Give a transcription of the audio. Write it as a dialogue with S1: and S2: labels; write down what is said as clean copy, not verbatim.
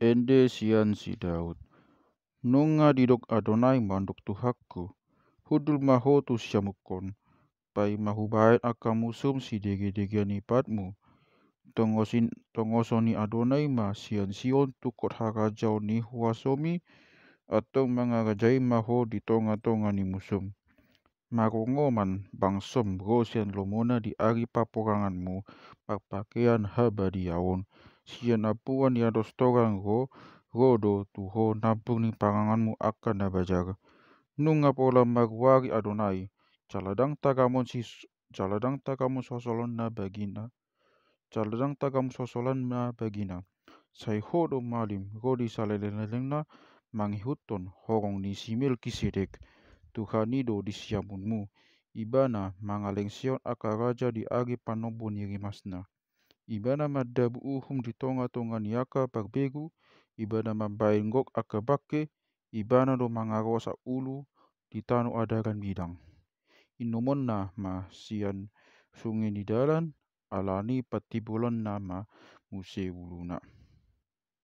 S1: Ende sian si Daud. Nunga didok Adonai mandok Tuhaku. Hudul maho tu siamukon. Pai mahu baet aka musum si dege-dege nipatmu. Tongosoni Adonai ma sian sion tukot harajau ni huasomi atau mangarajai maho di tonga-tonga ni musum. Marongoman bangsom rosian lomona di ari paporanganmu pakaian habadiaon. Sian apuan ya dostorang rodo tuho nabung ni paranganmu akan nabajar. Nunga pola magwari Adonai. Jaladang tagamon sosolon na bagina. Jaladang tagamon sosolan na bagina. Sai hodo malim rodi saleleng-lelengna manghihuton horong ni simil kisedek. Tuhanido di siamunmu. Ibana mangaleng sion aka raja di agi panobo ni rimasna. Ibana madabu uhum di tonga-tonga ni aka parbegu. Ibana mabainggok aka bake. Ibana do mangarosa ulu di tanu adagan bidang. Inomonna ma sian sungai di dalan alani patibulan nama muse uluna.